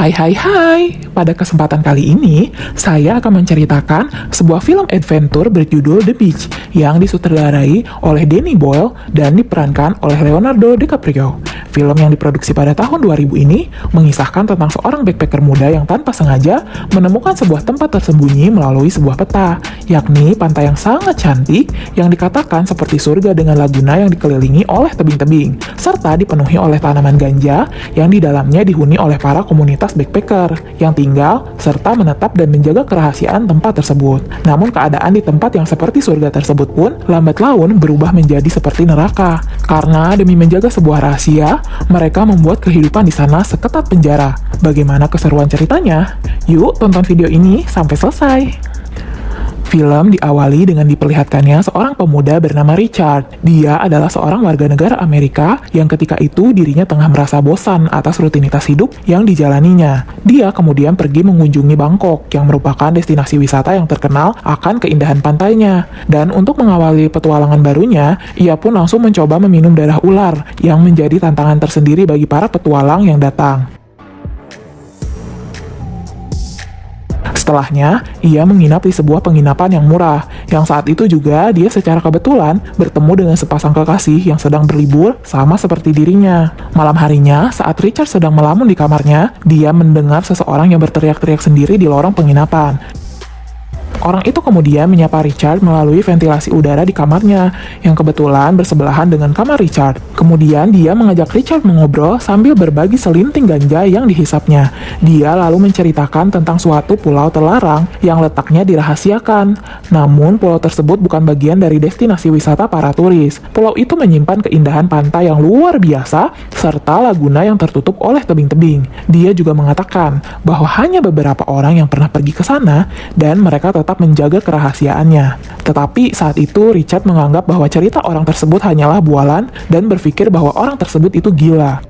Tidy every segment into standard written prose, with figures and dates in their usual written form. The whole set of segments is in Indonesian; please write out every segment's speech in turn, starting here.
Hai hai hai, pada kesempatan kali ini saya akan menceritakan sebuah film adventure berjudul The Beach yang disutradarai oleh Danny Boyle dan diperankan oleh Leonardo DiCaprio. Film yang diproduksi pada tahun 2000 ini mengisahkan tentang seorang backpacker muda yang tanpa sengaja menemukan sebuah tempat tersembunyi melalui sebuah peta, yakni pantai yang sangat cantik yang dikatakan seperti surga dengan laguna yang dikelilingi oleh tebing-tebing, serta dipenuhi oleh tanaman ganja yang di dalamnya dihuni oleh para komunitas backpacker yang tinggal serta menetap dan menjaga kerahasiaan tempat tersebut. Namun keadaan di tempat yang seperti surga tersebut pun lambat laun berubah menjadi seperti neraka, karena demi menjaga sebuah rahasia, mereka membuat kehidupan di sana seketat penjara. Bagaimana keseruan ceritanya? Yuk tonton video ini sampai selesai. Film diawali dengan diperlihatkannya seorang pemuda bernama Richard. Dia adalah seorang warga negara Amerika yang ketika itu dirinya tengah merasa bosan atas rutinitas hidup yang dijalaninya. Dia kemudian pergi mengunjungi Bangkok yang merupakan destinasi wisata yang terkenal akan keindahan pantainya. Dan untuk mengawali petualangan barunya, ia pun langsung mencoba meminum darah ular yang menjadi tantangan tersendiri bagi para petualang yang datang. Setelahnya, ia menginap di sebuah penginapan yang murah, yang saat itu juga dia secara kebetulan bertemu dengan sepasang kekasih yang sedang berlibur sama seperti dirinya. Malam harinya, saat Richard sedang melamun di kamarnya, dia mendengar seseorang yang berteriak-teriak sendiri di lorong penginapan. Orang itu kemudian menyapa Richard melalui ventilasi udara di kamarnya, yang kebetulan bersebelahan dengan kamar Richard. Kemudian dia mengajak Richard mengobrol sambil berbagi selinting ganja yang dihisapnya. Dia lalu menceritakan tentang suatu pulau terlarang yang letaknya dirahasiakan. Namun pulau tersebut bukan bagian dari destinasi wisata para turis. Pulau itu menyimpan keindahan pantai yang luar biasa, serta laguna yang tertutup oleh tebing-tebing. Dia juga mengatakan bahwa hanya beberapa orang yang pernah pergi ke sana, dan mereka tetap menjaga kerahasiaannya. Tetapi saat itu Richard menganggap bahwa cerita orang tersebut hanyalah bualan dan berpikir bahwa orang tersebut itu gila.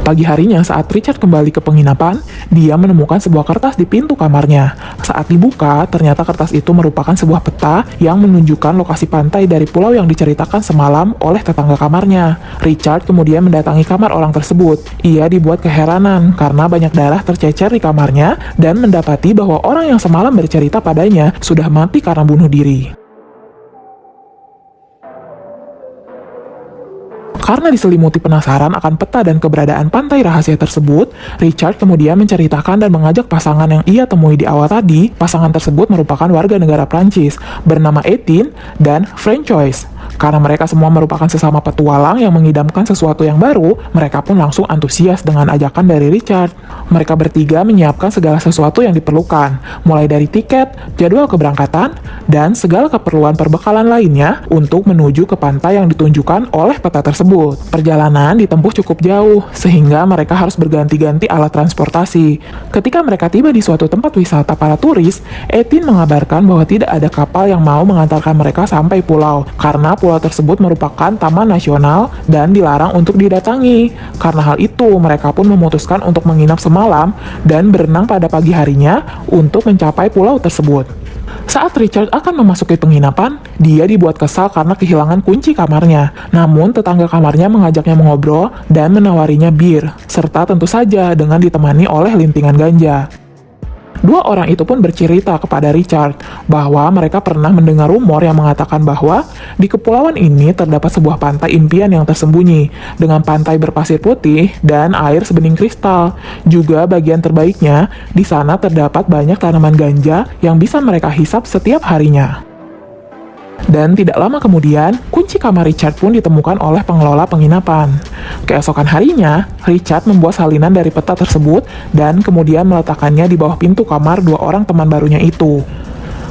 Pagi harinya saat Richard kembali ke penginapan, dia menemukan sebuah kertas di pintu kamarnya. Saat dibuka, ternyata kertas itu merupakan sebuah peta yang menunjukkan lokasi pantai dari pulau yang diceritakan semalam oleh tetangga kamarnya. Richard kemudian mendatangi kamar orang tersebut. Ia dibuat keheranan karena banyak darah tercecer di kamarnya dan mendapati bahwa orang yang semalam bercerita padanya sudah mati karena bunuh diri. Karena diselimuti penasaran akan peta dan keberadaan pantai rahasia tersebut, Richard kemudian menceritakan dan mengajak pasangan yang ia temui di awal tadi. Pasangan tersebut merupakan warga negara Prancis, bernama Etienne dan Francois. Karena mereka semua merupakan sesama petualang yang mengidamkan sesuatu yang baru, mereka pun langsung antusias dengan ajakan dari Richard. Mereka bertiga menyiapkan segala sesuatu yang diperlukan, mulai dari tiket, jadwal keberangkatan, dan segala keperluan perbekalan lainnya untuk menuju ke pantai yang ditunjukkan oleh peta tersebut. Perjalanan ditempuh cukup jauh, sehingga mereka harus berganti-ganti alat transportasi. Ketika mereka tiba di suatu tempat wisata para turis, Etienne mengabarkan bahwa tidak ada kapal yang mau mengantarkan mereka sampai pulau, karena pulau tersebut merupakan taman nasional dan dilarang untuk didatangi. Karena hal itu, mereka pun memutuskan untuk menginap semalam dan berenang pada pagi harinya untuk mencapai pulau tersebut. Saat Richard akan memasuki penginapan, dia dibuat kesal karena kehilangan kunci kamarnya. Namun, tetangga kamarnya mengajaknya mengobrol dan menawarinya bir, serta tentu saja dengan ditemani oleh lintingan ganja. Dua orang itu pun bercerita kepada Richard bahwa mereka pernah mendengar rumor yang mengatakan bahwa di kepulauan ini terdapat sebuah pantai impian yang tersembunyi dengan pantai berpasir putih dan air sebening kristal. Juga bagian terbaiknya, di sana terdapat banyak tanaman ganja yang bisa mereka hisap setiap harinya. Dan tidak lama kemudian, kunci kamar Richard pun ditemukan oleh pengelola penginapan. Keesokan harinya, Richard membuat salinan dari peta tersebut dan kemudian meletakkannya di bawah pintu kamar dua orang teman barunya itu.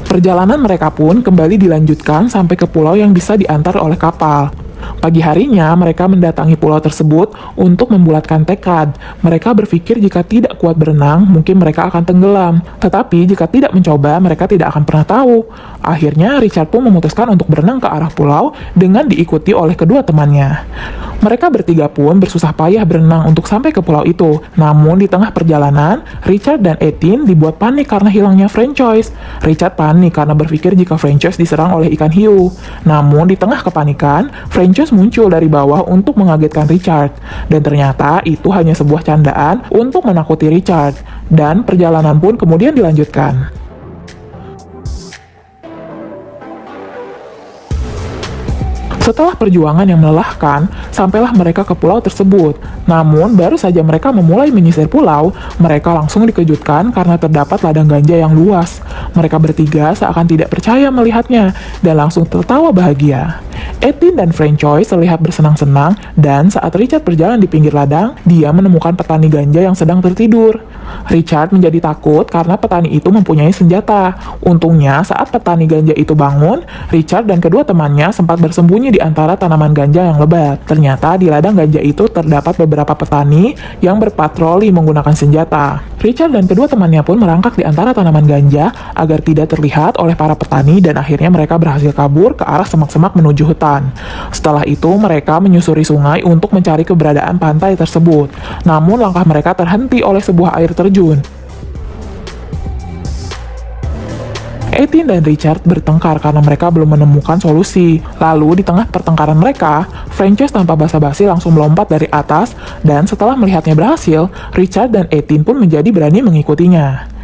Perjalanan mereka pun kembali dilanjutkan sampai ke pulau yang bisa diantar oleh kapal. Pagi harinya, mereka mendatangi pulau tersebut untuk membulatkan tekad. Mereka berpikir jika tidak kuat berenang, mungkin mereka akan tenggelam. Tetapi jika tidak mencoba, mereka tidak akan pernah tahu. Akhirnya, Richard pun memutuskan untuk berenang ke arah pulau dengan diikuti oleh kedua temannya. Mereka bertiga pun bersusah payah berenang untuk sampai ke pulau itu. Namun di tengah perjalanan, Richard dan Ethan dibuat panik karena hilangnya franchise. Richard panik karena berpikir jika franchise diserang oleh ikan hiu. Namun di tengah kepanikan, franchise muncul dari bawah untuk mengagetkan Richard. Dan ternyata itu hanya sebuah candaan untuk menakuti Richard. Dan perjalanan pun kemudian dilanjutkan. Setelah perjuangan yang melelahkan, sampailah mereka ke pulau tersebut. Namun, baru saja mereka memulai menyisir pulau, mereka langsung dikejutkan karena terdapat ladang ganja yang luas. Mereka bertiga seakan tidak percaya melihatnya, dan langsung tertawa bahagia. Ethan dan Francois terlihat bersenang-senang, dan saat Richard berjalan di pinggir ladang, dia menemukan petani ganja yang sedang tertidur. Richard menjadi takut karena petani itu mempunyai senjata. Untungnya, saat petani ganja itu bangun, Richard dan kedua temannya sempat bersembunyi di antara tanaman ganja yang lebat. Ternyata di ladang ganja itu terdapat beberapa petani yang berpatroli menggunakan senjata. Richard dan kedua temannya pun merangkak di antara tanaman ganja agar tidak terlihat oleh para petani, dan akhirnya mereka berhasil kabur ke arah semak-semak menuju hutan. Setelah itu mereka menyusuri sungai untuk mencari keberadaan pantai tersebut. Namun langkah mereka terhenti oleh sebuah air terjun. Ethan dan Richard bertengkar karena mereka belum menemukan solusi. Lalu di tengah pertengkaran mereka, Frances tanpa basa-basi langsung melompat dari atas, dan setelah melihatnya berhasil, Richard dan Ethan pun menjadi berani mengikutinya.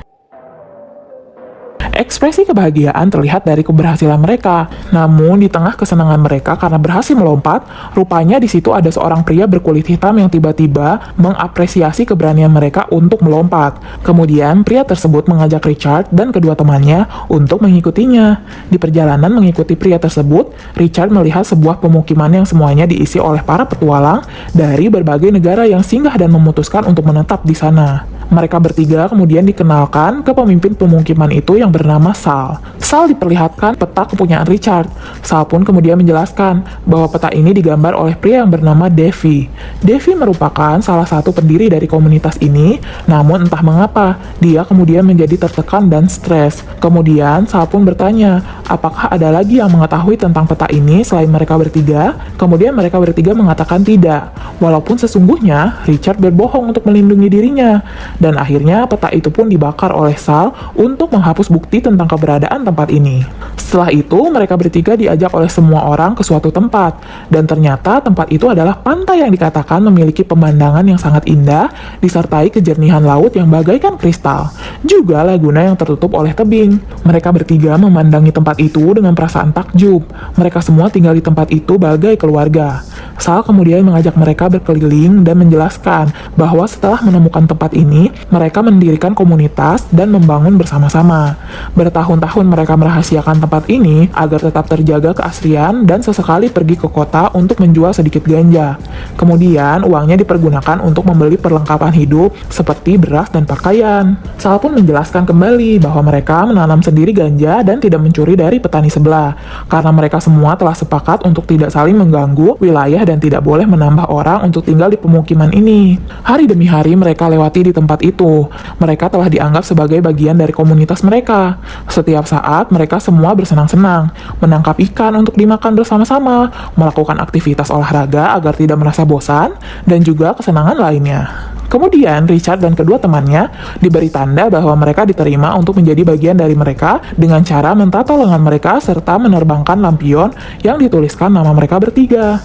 Ekspresi kebahagiaan terlihat dari keberhasilan mereka. Namun di tengah kesenangan mereka karena berhasil melompat, rupanya di situ ada seorang pria berkulit hitam yang tiba-tiba mengapresiasi keberanian mereka untuk melompat. Kemudian pria tersebut mengajak Richard dan kedua temannya untuk mengikutinya. Di perjalanan mengikuti pria tersebut, Richard melihat sebuah pemukiman yang semuanya diisi oleh para petualang dari berbagai negara yang singgah dan memutuskan untuk menetap di sana. Mereka bertiga kemudian dikenalkan ke pemimpin pemukiman itu yang bernama Sal. Sal diperlihatkan peta kepunyaan Richard. Sal pun kemudian menjelaskan bahwa peta ini digambar oleh pria yang bernama Davy. Davy merupakan salah satu pendiri dari komunitas ini, namun entah mengapa dia kemudian menjadi tertekan dan stres. Kemudian Sal pun bertanya, apakah ada lagi yang mengetahui tentang peta ini selain mereka bertiga? Kemudian mereka bertiga mengatakan tidak, walaupun sesungguhnya Richard berbohong untuk melindungi dirinya. Dan akhirnya peta itu pun dibakar oleh Sal untuk menghapus bukti tentang keberadaan tempat ini. Setelah itu, mereka bertiga diajak oleh semua orang ke suatu tempat. Dan ternyata tempat itu adalah pantai yang dikatakan memiliki pemandangan yang sangat indah, disertai kejernihan laut yang bagaikan kristal. Juga laguna yang tertutup oleh tebing. Mereka bertiga memandangi tempat itu dengan perasaan takjub. Mereka semua tinggal di tempat itu bagai keluarga. Sal kemudian mengajak mereka berkeliling dan menjelaskan bahwa setelah menemukan tempat ini, mereka mendirikan komunitas dan membangun bersama-sama. Bertahun-tahun mereka merahasiakan tempat ini agar tetap terjaga keaslian dan sesekali pergi ke kota untuk menjual sedikit ganja. Kemudian uangnya dipergunakan untuk membeli perlengkapan hidup seperti beras dan pakaian. Sal pun menjelaskan kembali bahwa mereka menanam sendiri ganja dan tidak mencuri dari petani sebelah, karena mereka semua telah sepakat untuk tidak saling mengganggu wilayah dan tidak boleh menambah orang untuk tinggal di pemukiman ini. Hari demi hari mereka lewati di tempat itu. Mereka telah dianggap sebagai bagian dari komunitas mereka. Setiap saat mereka semua bersenang-senang, menangkap ikan untuk dimakan bersama-sama, melakukan aktivitas olahraga agar tidak merasa bosan, dan juga kesenangan lainnya. Kemudian Richard dan kedua temannya diberi tanda bahwa mereka diterima untuk menjadi bagian dari mereka dengan cara mentato lengan mereka serta menerbangkan lampion yang dituliskan nama mereka bertiga.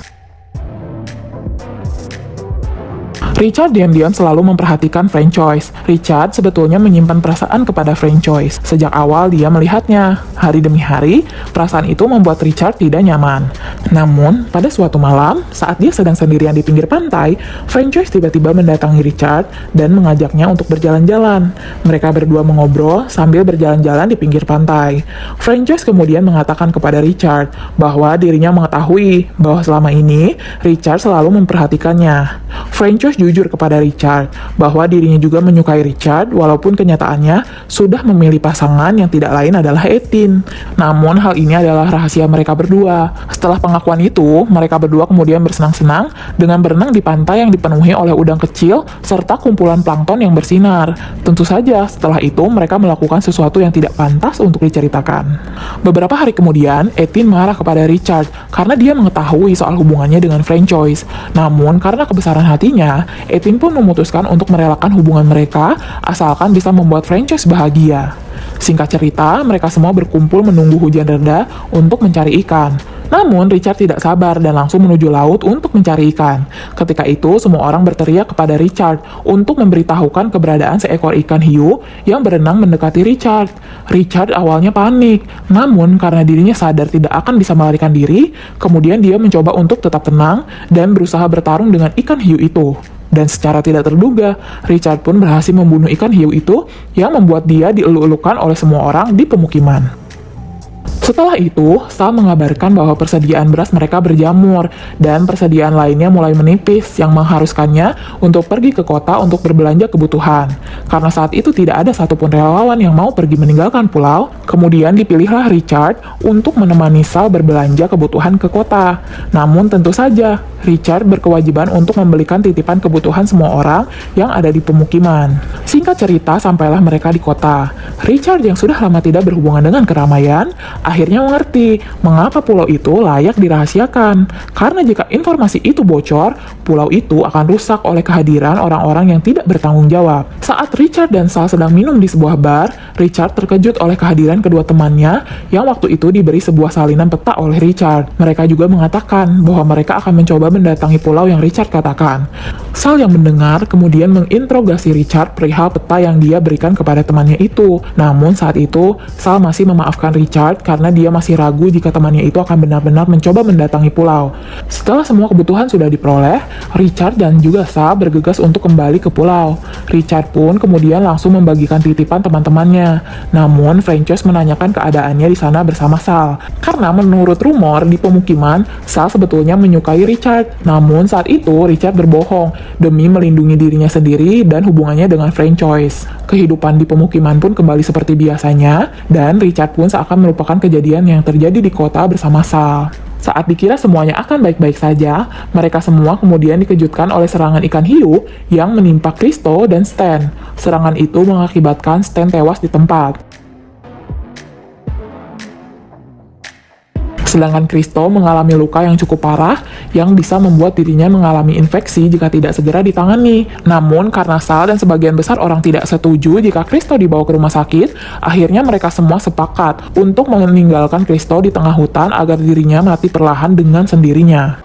Richard diam-diam selalu memperhatikan Francois. Richard sebetulnya menyimpan perasaan kepada Francois. Sejak awal dia melihatnya. Hari demi hari, perasaan itu membuat Richard tidak nyaman. Namun, pada suatu malam, saat dia sedang sendirian di pinggir pantai, Francois tiba-tiba mendatangi Richard dan mengajaknya untuk berjalan-jalan. Mereka berdua mengobrol sambil berjalan-jalan di pinggir pantai. Francois kemudian mengatakan kepada Richard bahwa dirinya mengetahui bahwa selama ini Richard selalu memperhatikannya. Francois jujur kepada Richard bahwa dirinya juga menyukai Richard walaupun kenyataannya sudah memilih pasangan yang tidak lain adalah Eileen. Namun hal ini adalah rahasia mereka berdua. Setelah pengakuan itu, mereka berdua kemudian bersenang-senang dengan berenang di pantai yang dipenuhi oleh udang kecil serta kumpulan plankton yang bersinar. Tentu saja setelah itu mereka melakukan sesuatu yang tidak pantas untuk diceritakan. Beberapa hari kemudian, Eileen marah kepada Richard karena dia mengetahui soal hubungannya dengan Francois. Namun karena kebesaran hatinya, Eileen pun memutuskan untuk merelakan hubungan mereka asalkan bisa membuat Francois bahagia. Singkat cerita, mereka semua berkumpul menunggu hujan reda untuk mencari ikan. Namun, Richard tidak sabar dan langsung menuju laut untuk mencari ikan. Ketika itu, semua orang berteriak kepada Richard untuk memberitahukan keberadaan seekor ikan hiu yang berenang mendekati Richard. Richard awalnya panik, namun karena dirinya sadar tidak akan bisa melarikan diri, kemudian dia mencoba untuk tetap tenang dan berusaha bertarung dengan ikan hiu itu. Dan secara tidak terduga, Richard pun berhasil membunuh ikan hiu itu yang membuat dia dieluk-elukan oleh semua orang di pemukiman. Setelah itu, Sal mengabarkan bahwa persediaan beras mereka berjamur dan persediaan lainnya mulai menipis yang mengharuskannya untuk pergi ke kota untuk berbelanja kebutuhan. Karena saat itu tidak ada satupun relawan yang mau pergi meninggalkan pulau, kemudian dipilihlah Richard untuk menemani Sal berbelanja kebutuhan ke kota. Namun tentu saja, Richard berkewajiban untuk membelikan titipan kebutuhan semua orang yang ada di pemukiman. Singkat cerita, sampailah mereka di kota. Richard yang sudah lama tidak berhubungan dengan keramaian, akhirnya mengerti mengapa pulau itu layak dirahasiakan. Karena jika informasi itu bocor, pulau itu akan rusak oleh kehadiran orang-orang yang tidak bertanggung jawab. Saat Richard dan Sal sedang minum di sebuah bar, Richard terkejut oleh kehadiran kedua temannya yang waktu itu diberi sebuah salinan peta oleh Richard. Mereka juga mengatakan bahwa mereka akan mencoba mendatangi pulau yang Richard katakan. Sal yang mendengar kemudian menginterogasi Richard perihal peta yang dia berikan kepada temannya itu. Namun saat itu, Sal masih memaafkan Richard karena dia masih ragu jika temannya itu akan benar-benar mencoba mendatangi pulau. Setelah semua kebutuhan sudah diperoleh, Richard dan juga Sal bergegas untuk kembali ke pulau. Richard pun kemudian langsung membagikan titipan teman-temannya. Namun, Francois menanyakan keadaannya di sana bersama Sal. Karena menurut rumor di pemukiman, Sal sebetulnya menyukai Richard. Namun saat itu, Richard berbohong demi melindungi dirinya sendiri dan hubungannya dengan Francois. Kehidupan di pemukiman pun kembali seperti biasanya, dan Richard pun seakan melupakan kejadian yang terjadi di kota bersama Sal. Saat dikira semuanya akan baik-baik saja, mereka semua kemudian dikejutkan oleh serangan ikan hiu yang menimpa Christo dan Stan. Serangan itu mengakibatkan Stan tewas di tempat. Sedangkan Christo mengalami luka yang cukup parah yang bisa membuat dirinya mengalami infeksi jika tidak segera ditangani. Namun karena Sal dan sebagian besar orang tidak setuju jika Christo dibawa ke rumah sakit, akhirnya mereka semua sepakat untuk meninggalkan Christo di tengah hutan agar dirinya mati perlahan dengan sendirinya.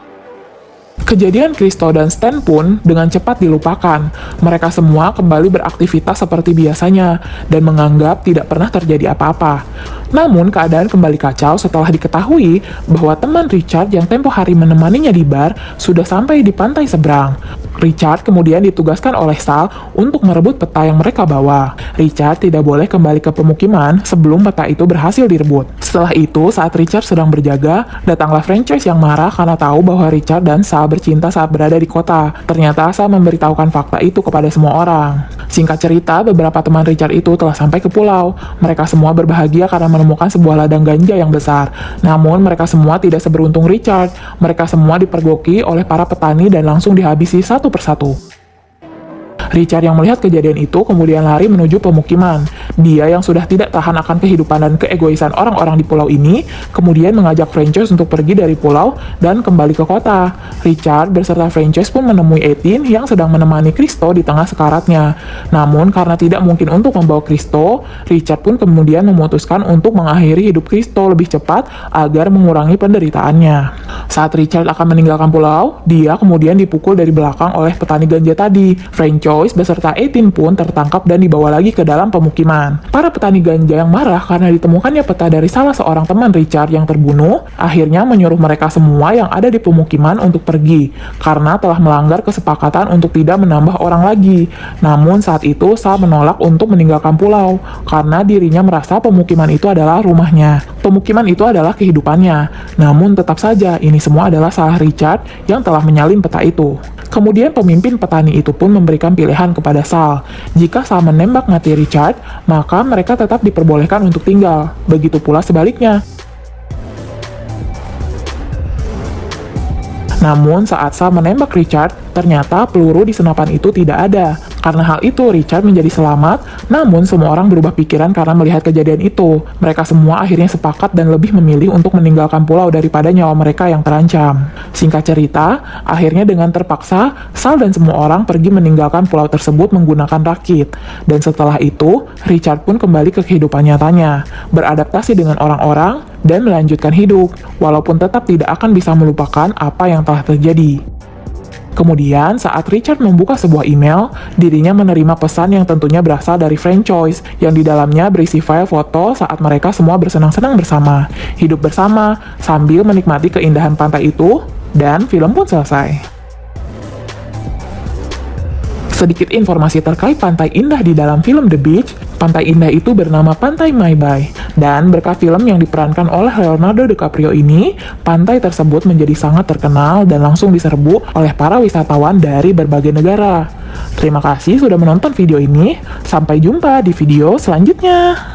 Kejadian Christo dan Stan pun dengan cepat dilupakan. Mereka semua kembali beraktivitas seperti biasanya dan menganggap tidak pernah terjadi apa-apa. Namun keadaan kembali kacau setelah diketahui bahwa teman Richard yang tempo hari menemaninya di bar sudah sampai di pantai seberang. Richard kemudian ditugaskan oleh Sal untuk merebut peta yang mereka bawa. Richard tidak boleh kembali ke pemukiman sebelum peta itu berhasil direbut. Setelah itu, saat Richard sedang berjaga, datanglah Francois yang marah karena tahu bahwa Richard dan Sal bercinta saat berada di kota. Ternyata Sal memberitahukan fakta itu kepada semua orang. Singkat cerita, beberapa teman Richard itu telah sampai ke pulau. Mereka semua berbahagia karena menemukan sebuah ladang ganja yang besar. Namun mereka semua tidak seberuntung Richard. Mereka semua dipergoki oleh para petani dan langsung dihabisi satu persatu. Richard yang melihat kejadian itu kemudian lari menuju pemukiman. Dia yang sudah tidak tahan akan kehidupan dan keegoisan orang-orang di pulau ini, kemudian mengajak Francois untuk pergi dari pulau dan kembali ke kota. Richard beserta Francois pun menemui Eileen yang sedang menemani Christo di tengah sekaratnya. Namun karena tidak mungkin untuk membawa Christo, Richard pun kemudian memutuskan untuk mengakhiri hidup Christo lebih cepat agar mengurangi penderitaannya. Saat Richard akan meninggalkan pulau, dia kemudian dipukul dari belakang oleh petani ganja tadi. Francois beserta Eileen pun tertangkap dan dibawa lagi ke dalam pemukiman. Para petani ganja yang marah karena ditemukannya peta dari salah seorang teman Richard yang terbunuh, akhirnya menyuruh mereka semua yang ada di pemukiman untuk pergi, karena telah melanggar kesepakatan untuk tidak menambah orang lagi. Namun saat itu Sal menolak untuk meninggalkan pulau, karena dirinya merasa pemukiman itu adalah rumahnya. Pemukiman itu adalah kehidupannya. Namun tetap saja ini semua adalah salah Richard yang telah menyalin peta itu. Kemudian pemimpin petani itu pun memberikan pilihan kepada Sal. Jika Sal menembak mati Richard, maka mereka tetap diperbolehkan untuk tinggal. Begitu pula sebaliknya. Namun saat Sal menembak Richard, ternyata peluru di senapan itu tidak ada. Karena hal itu, Richard menjadi selamat, namun semua orang berubah pikiran karena melihat kejadian itu. Mereka semua akhirnya sepakat dan lebih memilih untuk meninggalkan pulau daripada nyawa mereka yang terancam. Singkat cerita, akhirnya dengan terpaksa, Sal dan semua orang pergi meninggalkan pulau tersebut menggunakan rakit. Dan setelah itu, Richard pun kembali ke kehidupan nyatanya, beradaptasi dengan orang-orang, dan melanjutkan hidup, walaupun tetap tidak akan bisa melupakan apa yang telah terjadi. Kemudian, saat Richard membuka sebuah email, dirinya menerima pesan yang tentunya berasal dari franchise, yang di dalamnya berisi file foto saat mereka semua bersenang-senang bersama, hidup bersama, sambil menikmati keindahan pantai itu, dan film pun selesai. Sedikit informasi terkait pantai indah di dalam film The Beach. Pantai indah itu bernama Pantai Maibay. Dan berkat film yang diperankan oleh Leonardo DiCaprio ini, pantai tersebut menjadi sangat terkenal dan langsung diserbu oleh para wisatawan dari berbagai negara. Terima kasih sudah menonton video ini. Sampai jumpa di video selanjutnya.